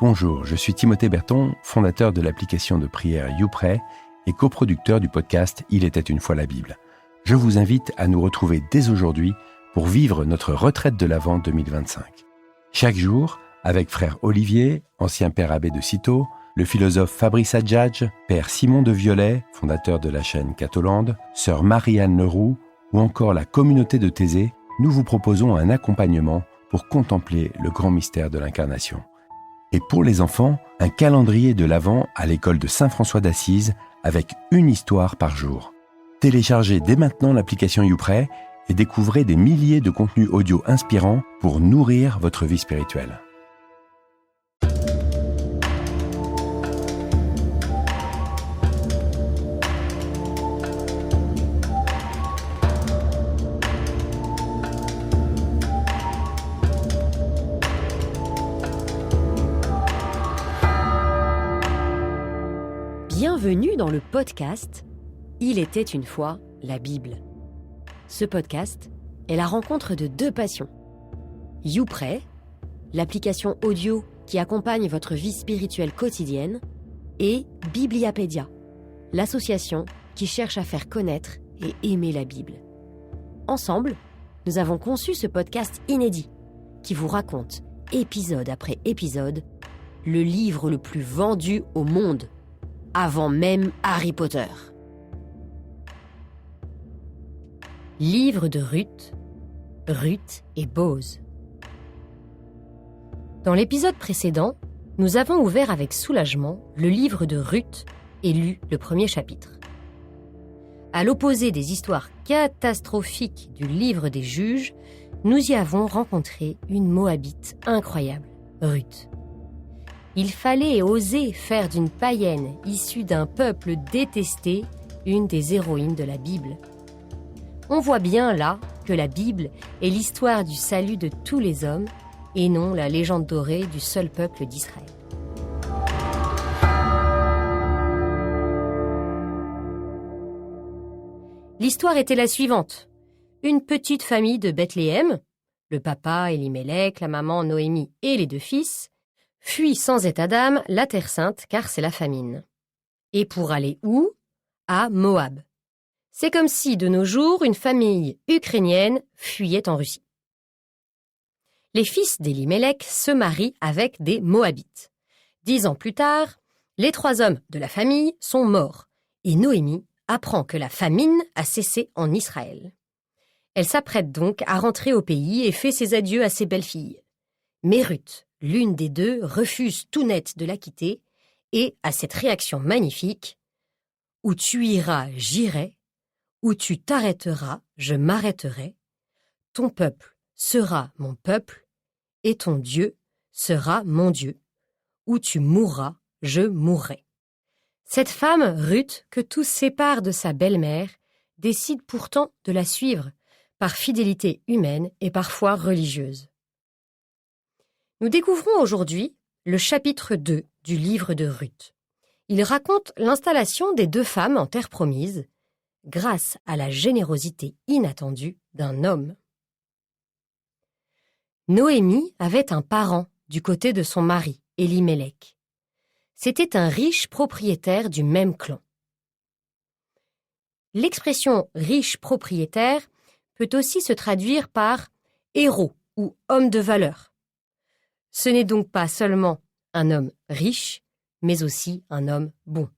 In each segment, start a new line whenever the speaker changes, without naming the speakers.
Bonjour, je suis Timothée Berton, fondateur de l'application de prière YouPray et coproducteur du podcast « Il était une fois la Bible ». Je vous invite à nous retrouver dès aujourd'hui pour vivre notre retraite de l'Avent 2025. Chaque jour, avec frère Olivier, ancien père abbé de Cîteaux, le philosophe Fabrice Adjadj, père Simon de Viollet, fondateur de la chaîne Catholande, sœur Marie-Anne Leroux ou encore la communauté de Thésée, nous vous proposons un accompagnement pour contempler le grand mystère de l'incarnation. Et pour les enfants, un calendrier de l'Avent à l'école de Saint-François d'Assise avec une histoire par jour. Téléchargez dès maintenant l'application YouPray et découvrez des milliers de contenus audio inspirants pour nourrir votre vie spirituelle.
Bienvenue dans le podcast « Il était une fois la Bible ». Ce podcast est la rencontre de deux passions. YouPray, l'application audio qui accompagne votre vie spirituelle quotidienne, et Bibliapédia, l'association qui cherche à faire connaître et aimer la Bible. Ensemble, nous avons conçu ce podcast inédit qui vous raconte, épisode après épisode, le livre le plus vendu au monde, avant même Harry Potter. Livre de Ruth, Ruth et Boz. Dans l'épisode précédent, nous avons ouvert avec soulagement le livre de Ruth et lu le premier chapitre. À l'opposé des histoires catastrophiques du livre des juges, nous y avons rencontré une Moabite incroyable, Ruth. Il fallait oser faire d'une païenne issue d'un peuple détesté une des héroïnes de la Bible. On voit bien là que la Bible est l'histoire du salut de tous les hommes et non la légende dorée du seul peuple d'Israël. L'histoire était la suivante. Une petite famille de Bethléem, le papa Élimélec, la maman Noémie et les deux fils, fuient sans état d'âme la Terre Sainte car c'est la famine. Et pour aller où ? À Moab. C'est comme si, de nos jours, une famille ukrainienne fuyait en Russie. Les fils d'Élimélec se marient avec des Moabites. 10 ans plus tard, les 3 hommes de la famille sont morts et Noémie apprend que la famine a cessé en Israël. Elle s'apprête donc à rentrer au pays et fait ses adieux à ses belles-filles. Mais Ruth, l'une des deux, refuse tout net de la quitter et à cette réaction magnifique « Où tu iras, j'irai, où tu t'arrêteras, je m'arrêterai, ton peuple sera mon peuple et ton Dieu sera mon Dieu, où tu mourras, je mourrai. » Cette femme, Ruth, que tout sépare de sa belle-mère, décide pourtant de la suivre par fidélité humaine et parfois religieuse. Nous découvrons aujourd'hui le chapitre 2 du livre de Ruth. Il raconte l'installation des 2 femmes en terre promise grâce à la générosité inattendue d'un homme. Noémie avait un parent du côté de son mari, Élimélec. C'était un riche propriétaire du même clan. L'expression « riche propriétaire » peut aussi se traduire par « héros » ou « homme de valeur ». Ce n'est donc pas seulement un homme riche, mais aussi un homme bon.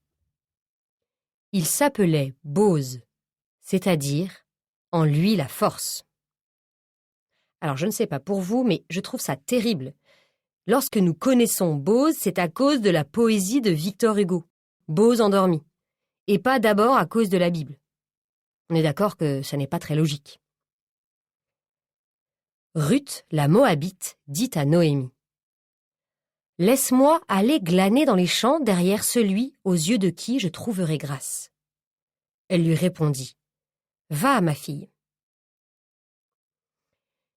Il s'appelait Boz, c'est-à-dire en lui la force. Alors je ne sais pas pour vous, mais je trouve ça terrible. Lorsque nous connaissons Boz, c'est à cause de la poésie de Victor Hugo, Boz endormi, et pas d'abord à cause de la Bible. On est d'accord que ça n'est pas très logique. Ruth, la Moabite, dit à Noémie : « Laisse-moi aller glaner dans les champs derrière celui aux yeux de qui je trouverai grâce. » Elle lui répondit : « Va, ma fille. »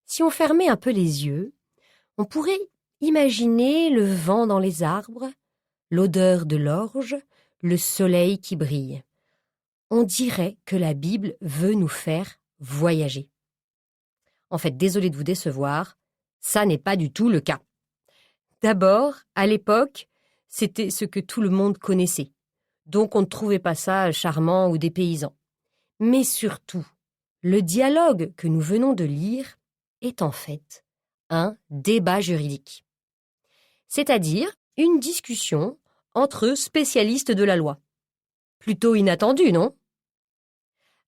Si on fermait un peu les yeux, on pourrait imaginer le vent dans les arbres, l'odeur de l'orge, le soleil qui brille. On dirait que la Bible veut nous faire voyager. En fait, désolé de vous décevoir, ça n'est pas du tout le cas. D'abord, à l'époque, c'était ce que tout le monde connaissait. Donc on ne trouvait pas ça charmant ou dépaysant. Mais surtout, le dialogue que nous venons de lire est en fait un débat juridique. C'est-à-dire une discussion entre spécialistes de la loi. Plutôt inattendu, non?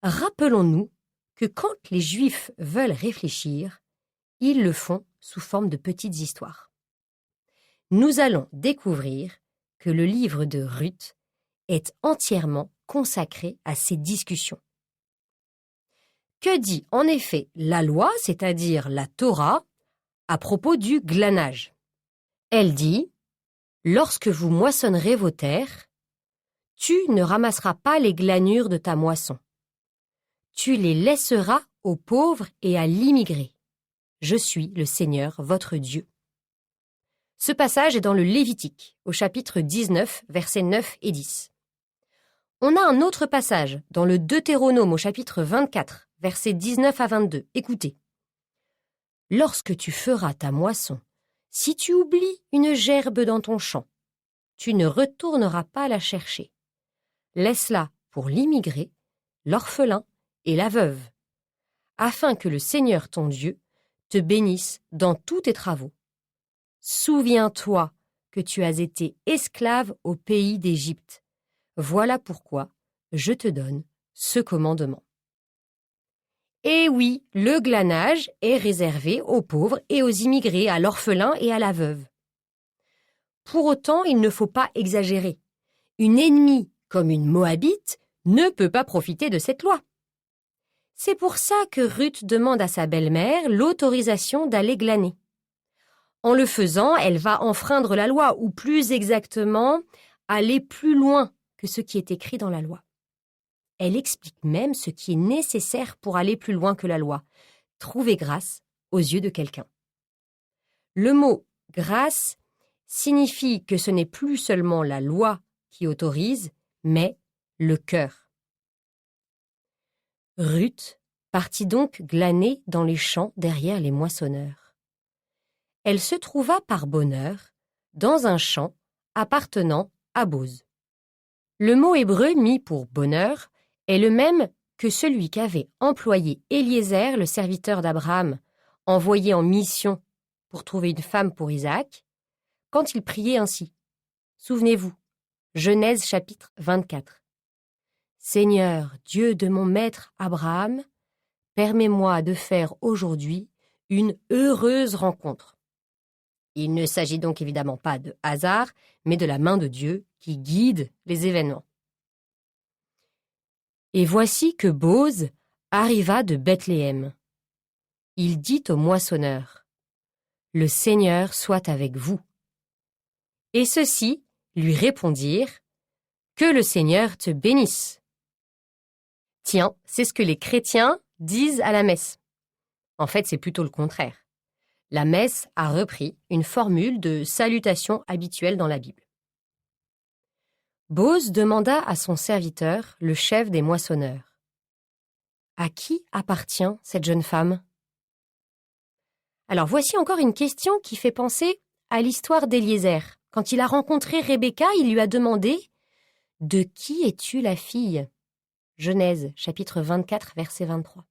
Rappelons-nous que quand les Juifs veulent réfléchir, ils le font sous forme de petites histoires. Nous allons découvrir que le livre de Ruth est entièrement consacré à ces discussions. Que dit en effet la loi, c'est-à-dire la Torah, à propos du glanage? Elle dit « Lorsque vous moissonnerez vos terres, tu ne ramasseras pas les glanures de ta moisson. Tu les laisseras aux pauvres et à l'immigré. Je suis le Seigneur, votre Dieu. » Ce passage est dans le Lévitique, au chapitre 19, versets 9 et 10. On a un autre passage dans le Deutéronome, au chapitre 24, versets 19 à 22. Écoutez. « Lorsque tu feras ta moisson, si tu oublies une gerbe dans ton champ, tu ne retourneras pas la chercher. Laisse-la pour l'immigré, l'orphelin et la veuve, afin que le Seigneur ton Dieu te bénisse dans tous tes travaux. Souviens-toi que tu as été esclave au pays d'Égypte. Voilà pourquoi je te donne ce commandement. » Et oui, le glanage est réservé aux pauvres et aux immigrés, à l'orphelin et à la veuve. Pour autant, il ne faut pas exagérer. Une ennemie comme une Moabite ne peut pas profiter de cette loi. C'est pour ça que Ruth demande à sa belle-mère l'autorisation d'aller glaner. En le faisant, elle va enfreindre la loi, ou plus exactement, aller plus loin que ce qui est écrit dans la loi. Elle explique même ce qui est nécessaire pour aller plus loin que la loi, trouver grâce aux yeux de quelqu'un. Le mot « grâce » signifie que ce n'est plus seulement la loi qui autorise, mais le cœur. Ruth partit donc glaner dans les champs derrière les moissonneurs. Elle se trouva par bonheur dans un champ appartenant à Boz. Le mot hébreu mis pour bonheur est le même que celui qu'avait employé Éliézer, le serviteur d'Abraham, envoyé en mission pour trouver une femme pour Isaac, quand il priait ainsi. Souvenez-vous, Genèse chapitre 24. « Seigneur, Dieu de mon maître Abraham, permets-moi de faire aujourd'hui une heureuse rencontre. » Il ne s'agit donc évidemment pas de hasard, mais de la main de Dieu qui guide les événements. Et voici que Boz arriva de Bethléem. Il dit au moissonneur, « Le Seigneur soit avec vous. » Et ceux-ci lui répondirent, « Que le Seigneur te bénisse. » Tiens, c'est ce que les chrétiens disent à la messe. En fait, c'est plutôt le contraire. La messe a repris une formule de salutation habituelle dans la Bible. Boz demanda à son serviteur, le chef des moissonneurs, « À qui appartient cette jeune femme ?» Alors voici encore une question qui fait penser à l'histoire d'Éliézer. Quand il a rencontré Rebecca, il lui a demandé « De qui es-tu la fille ?» Genèse, chapitre 24, verset 23.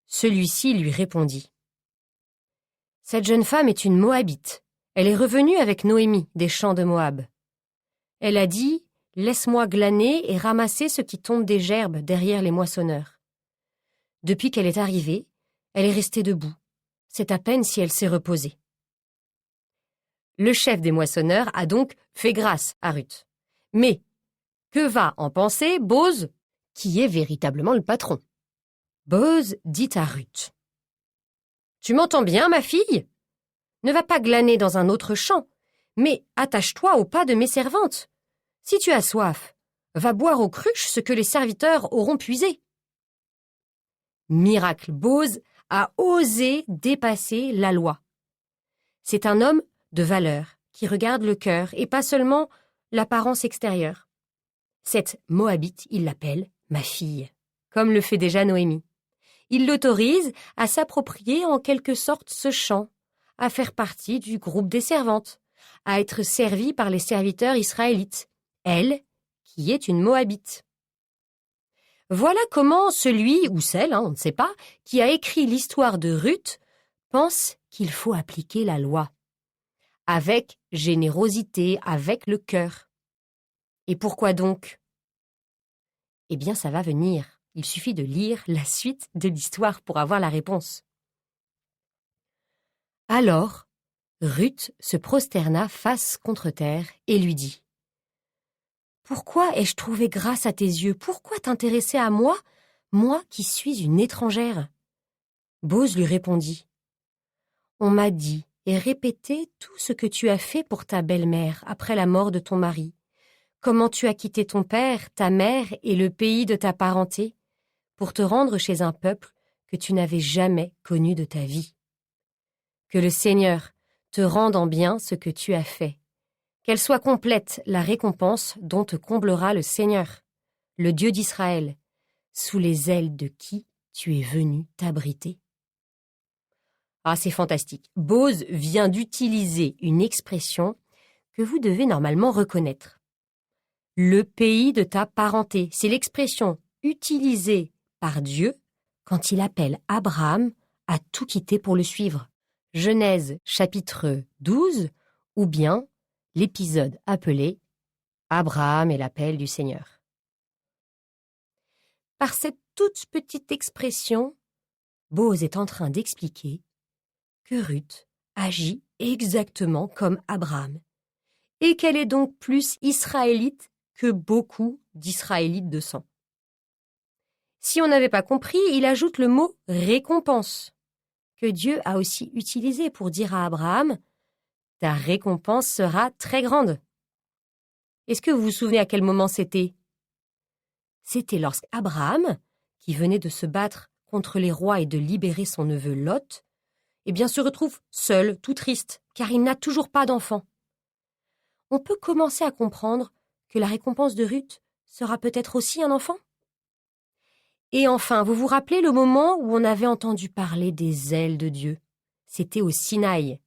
Celui-ci lui répondit « Cette jeune femme est une Moabite. Elle est revenue avec Noémie des champs de Moab. Elle a dit « Laisse-moi glaner et ramasser ce qui tombe des gerbes derrière les moissonneurs. » Depuis qu'elle est arrivée, elle est restée debout. C'est à peine si elle s'est reposée. Le chef des moissonneurs a donc fait grâce à Ruth. Mais que va en penser Boz, qui est véritablement le patron? Boz dit à Ruth, « Tu m'entends bien, ma fille? Ne va pas glaner dans un autre champ, mais attache-toi au pas de mes servantes. Si tu as soif, va boire aux cruches ce que les serviteurs auront puisé. » Miracle, Boz a osé dépasser la loi. C'est un homme de valeur qui regarde le cœur et pas seulement l'apparence extérieure. Cette Moabite, il l'appelle « ma fille », comme le fait déjà Noémie. Il l'autorise à s'approprier en quelque sorte ce champ, à faire partie du groupe des servantes, à être servie par les serviteurs israélites, elle, qui est une Moabite. Voilà comment celui ou celle, on ne sait pas, qui a écrit l'histoire de Ruth, pense qu'il faut appliquer la loi. Avec générosité, avec le cœur. Et pourquoi donc? Eh bien, ça va venir. Il suffit de lire la suite de l'histoire pour avoir la réponse. Alors, Ruth se prosterna face contre terre et lui dit : « Pourquoi ai-je trouvé grâce à tes yeux? Pourquoi t'intéresser à moi, moi qui suis une étrangère ?» Bose lui répondit : « On m'a dit et répété tout ce que tu as fait pour ta belle-mère après la mort de ton mari, comment tu as quitté ton père, ta mère et le pays de ta parenté pour te rendre chez un peuple que tu n'avais jamais connu de ta vie. Que le Seigneur te rende en bien ce que tu as fait. Qu'elle soit complète la récompense dont te comblera le Seigneur, le Dieu d'Israël, sous les ailes de qui tu es venu t'abriter. » Ah, c'est fantastique. Bose vient d'utiliser une expression que vous devez normalement reconnaître. Le pays de ta parenté, c'est l'expression utilisée par Dieu quand il appelle Abraham à tout quitter pour le suivre. Genèse chapitre 12 ou bien l'épisode appelé Abraham et l'appel du Seigneur. Par cette toute petite expression, Bose est en train d'expliquer que Ruth agit exactement comme Abraham et qu'elle est donc plus israélite que beaucoup d'Israélites de sang. Si on n'avait pas compris, il ajoute le mot « récompense » que Dieu a aussi utilisé pour dire à Abraham « ta récompense sera très grande ». Est-ce que vous vous souvenez à quel moment c'était? C'était lorsqu'Abraham, qui venait de se battre contre les rois et de libérer son neveu Lot, se retrouve seul, tout triste, car il n'a toujours pas d'enfant. On peut commencer à comprendre que la récompense de Ruth sera peut-être aussi un enfant. Et enfin, vous vous rappelez le moment où on avait entendu parler des ailes de Dieu? C'était au Sinaï,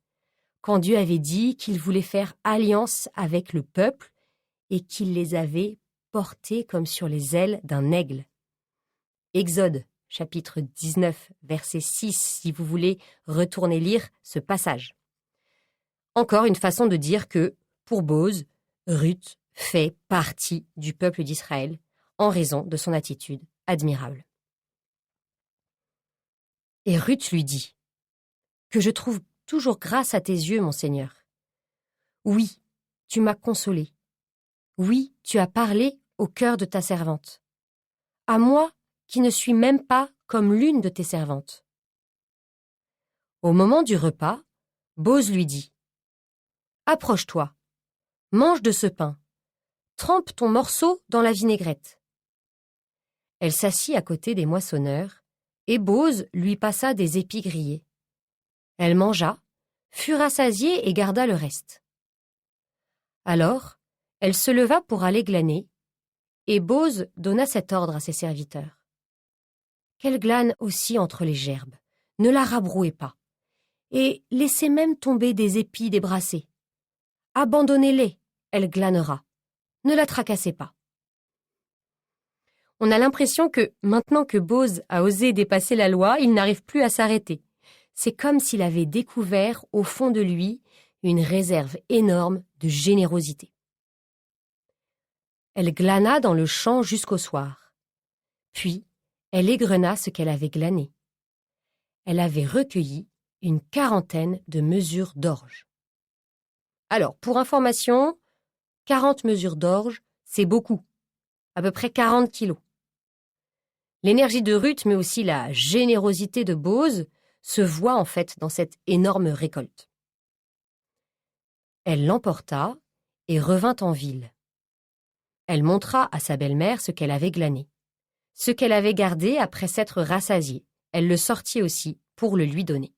quand Dieu avait dit qu'il voulait faire alliance avec le peuple et qu'il les avait portés comme sur les ailes d'un aigle. Exode, chapitre 19, verset 6, si vous voulez retourner lire ce passage. Encore une façon de dire que, pour Bose, Ruth fait partie du peuple d'Israël en raison de son attitude admirable. Et Ruth lui dit : « Que je trouve toujours grâce à tes yeux, mon Seigneur. Oui, tu m'as consolé. Oui, tu as parlé au cœur de ta servante. À moi qui ne suis même pas comme l'une de tes servantes. » Au moment du repas, Bose lui dit : « Approche-toi, mange de ce pain, trempe ton morceau dans la vinaigrette. » Elle s'assit à côté des moissonneurs, et Bose lui passa des épis grillés. Elle mangea, fut rassasiée et garda le reste. Alors, elle se leva pour aller glaner, et Bose donna cet ordre à ses serviteurs. « Qu'elle glane aussi entre les gerbes, ne la rabrouez pas, et laissez même tomber des épis débrassés. Abandonnez-les, elle glanera, ne la tracassez pas. » On a l'impression que, maintenant que Bose a osé dépasser la loi, il n'arrive plus à s'arrêter. C'est comme s'il avait découvert au fond de lui une réserve énorme de générosité. Elle glana dans le champ jusqu'au soir. Puis, elle égrena ce qu'elle avait glané. Elle avait recueilli une 40aine de mesures d'orge. Alors, pour information, 40 mesures d'orge, c'est beaucoup, à peu près 40 kilos. L'énergie de Ruth, mais aussi la générosité de Bose, se voit en fait dans cette énorme récolte. Elle l'emporta et revint en ville. Elle montra à sa belle-mère ce qu'elle avait glané. Ce qu'elle avait gardé après s'être rassasiée, elle le sortit aussi pour le lui donner.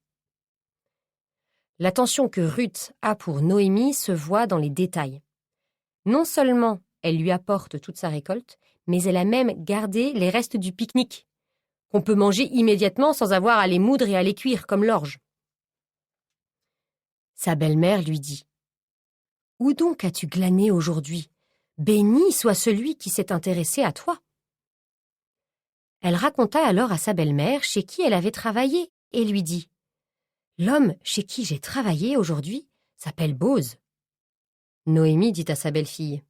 L'attention que Ruth a pour Noémie se voit dans les détails. Non seulement elle lui apporte toute sa récolte, mais elle a même gardé les restes du pique-nique, qu'on peut manger immédiatement sans avoir à les moudre et à les cuire comme l'orge. Sa belle-mère lui dit « Où donc as-tu glané aujourd'hui ? Béni soit celui qui s'est intéressé à toi. » Elle raconta alors à sa belle-mère chez qui elle avait travaillé et lui dit « L'homme chez qui j'ai travaillé aujourd'hui s'appelle Bose. » Noémie dit à sa belle-fille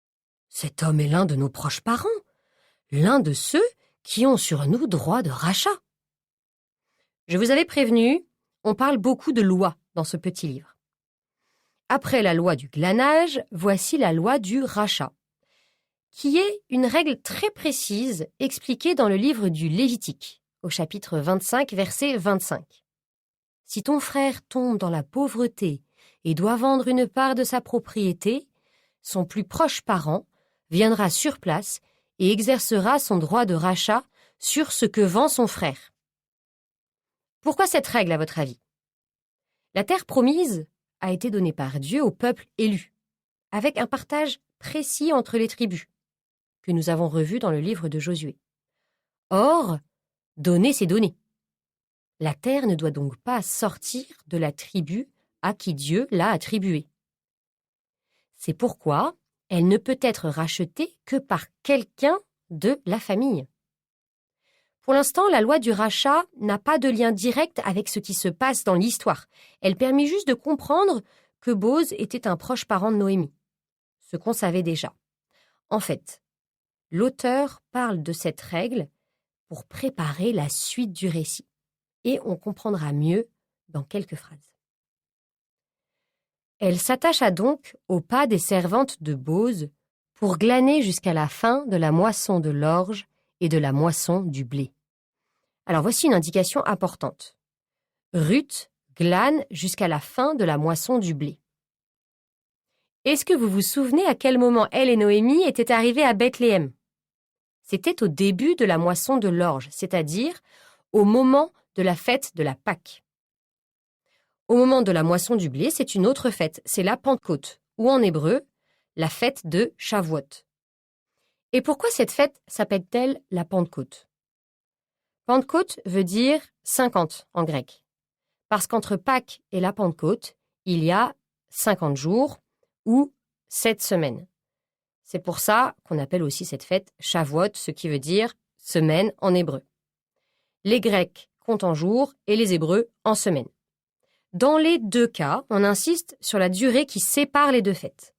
« Cet homme est l'un de nos proches parents, l'un de ceux qui ont sur nous droit de rachat. » Je vous avais prévenu, on parle beaucoup de loi dans ce petit livre. Après la loi du glanage, voici la loi du rachat, qui est une règle très précise expliquée dans le livre du Lévitique, au chapitre 25, verset 25. Si ton frère tombe dans la pauvreté et doit vendre une part de sa propriété, son plus proche parent viendra sur place et exercera son droit de rachat sur ce que vend son frère. Pourquoi cette règle, à votre avis ? La terre promise a été donnée par Dieu au peuple élu, avec un partage précis entre les tribus, que nous avons revu dans le livre de Josué. Or, donner, c'est donner. La terre ne doit donc pas sortir de la tribu à qui Dieu l'a attribuée. C'est pourquoi elle ne peut être rachetée que par quelqu'un de la famille. Pour l'instant, la loi du rachat n'a pas de lien direct avec ce qui se passe dans l'histoire. Elle permet juste de comprendre que Bose était un proche parent de Noémie, ce qu'on savait déjà. En fait, l'auteur parle de cette règle pour préparer la suite du récit, et on comprendra mieux dans quelques phrases. Elle s'attacha donc au pas des servantes de Bose pour glaner jusqu'à la fin de la moisson de l'orge et de la moisson du blé. Alors voici une indication importante. Ruth glane jusqu'à la fin de la moisson du blé. Est-ce que vous vous souvenez à quel moment elle et Noémie étaient arrivées à Bethléem ? C'était au début de la moisson de l'orge, c'est-à-dire au moment de la fête de la Pâque. Au moment de la moisson du blé, c'est une autre fête, c'est la Pentecôte, ou en hébreu, la fête de Shavuot. Et pourquoi cette fête s'appelle-t-elle la Pentecôte ? Pentecôte veut dire 50 en grec, parce qu'entre Pâques et la Pentecôte, il y a 50 jours ou 7 semaines. C'est pour ça qu'on appelle aussi cette fête Shavuot, ce qui veut dire semaine en hébreu. Les Grecs comptent en jours et les Hébreux en semaines. Dans les deux cas, on insiste sur la durée qui sépare les deux fêtes.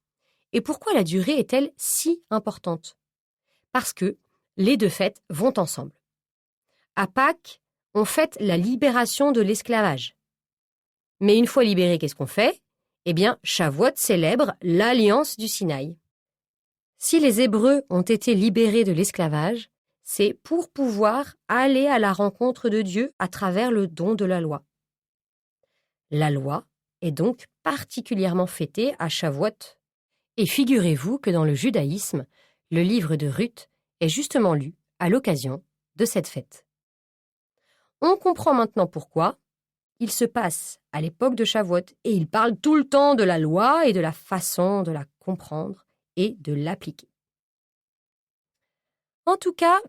Et pourquoi la durée est-elle si importante ? Parce que les deux fêtes vont ensemble. À Pâques, on fête la libération de l'esclavage. Mais une fois libéré, qu'est-ce qu'on fait ? Eh bien, Shavuot célèbre l'alliance du Sinaï. Si les Hébreux ont été libérés de l'esclavage, c'est pour pouvoir aller à la rencontre de Dieu à travers le don de la loi. La loi est donc particulièrement fêtée à Shavuot. Et figurez-vous que dans le judaïsme, le livre de Ruth est justement lu à l'occasion de cette fête. On comprend maintenant pourquoi il se passe à l'époque de Shavuot et il parle tout le temps de la loi et de la façon de la comprendre et de l'appliquer. En tout cas,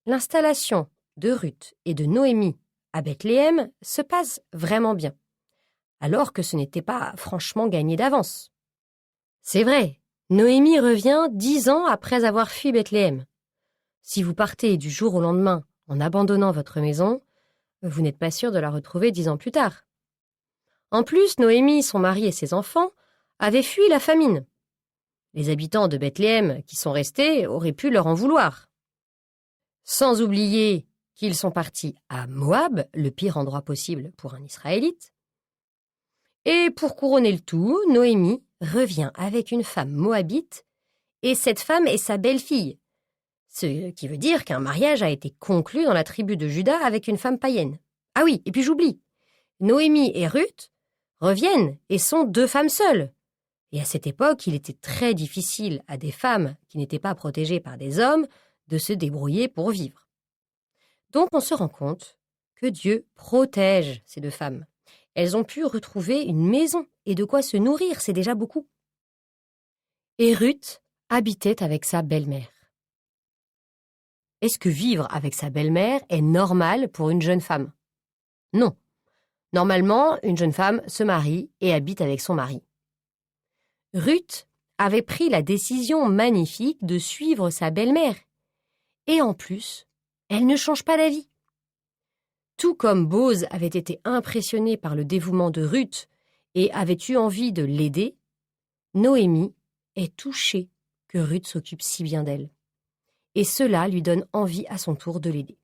l'installation de Ruth et de Noémie à Bethléem se passe vraiment bien, alors que ce n'était pas franchement gagné d'avance. C'est vrai, Noémie revient 10 ans après avoir fui Bethléem. Si vous partez du jour au lendemain en abandonnant votre maison, vous n'êtes pas sûr de la retrouver 10 ans plus tard. En plus, Noémie, son mari et ses enfants avaient fui la famine. Les habitants de Bethléem qui sont restés auraient pu leur en vouloir. Sans oublier qu'ils sont partis à Moab, le pire endroit possible pour un Israélite. Et pour couronner le tout, Noémie revient avec une femme moabite et cette femme est sa belle-fille. Ce qui veut dire qu'un mariage a été conclu dans la tribu de Juda avec une femme païenne. Ah oui, et puis j'oublie, Noémie et Ruth reviennent et sont 2 femmes seules. Et à cette époque, il était très difficile à des femmes qui n'étaient pas protégées par des hommes de se débrouiller pour vivre. Donc on se rend compte que Dieu protège ces 2 femmes. Elles ont pu retrouver une maison et de quoi se nourrir, c'est déjà beaucoup. Et Ruth habitait avec sa belle-mère. Est-ce que vivre avec sa belle-mère est normal pour une jeune femme ? Non. Normalement, une jeune femme se marie et habite avec son mari. Ruth avait pris la décision magnifique de suivre sa belle-mère. Et en plus, elle ne change pas d'avis. Tout comme Boz avait été impressionné par le dévouement de Ruth et avait eu envie de l'aider, Noémie est touchée que Ruth s'occupe si bien d'elle. Et cela lui donne envie à son tour de l'aider.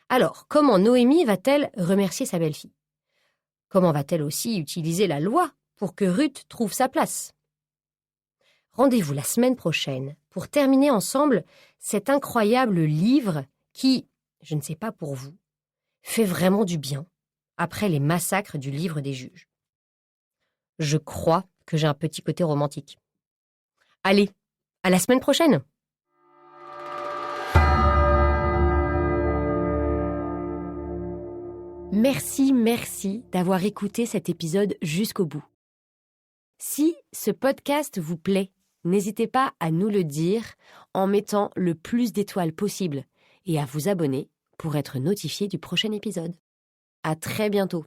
Alors, comment Noémie va-t-elle remercier sa belle-fille? Comment va-t-elle aussi utiliser la loi pour que Ruth trouve sa place? Rendez-vous la semaine prochaine pour terminer ensemble cet incroyable livre qui, je ne sais pas pour vous, fait vraiment du bien après les massacres du livre des juges. Je crois que j'ai un petit côté romantique. Allez, à la semaine prochaine! Merci d'avoir écouté cet épisode jusqu'au bout. Si ce podcast vous plaît, n'hésitez pas à nous le dire en mettant le plus d'étoiles possible et à vous abonner pour être notifié du prochain épisode. À très bientôt!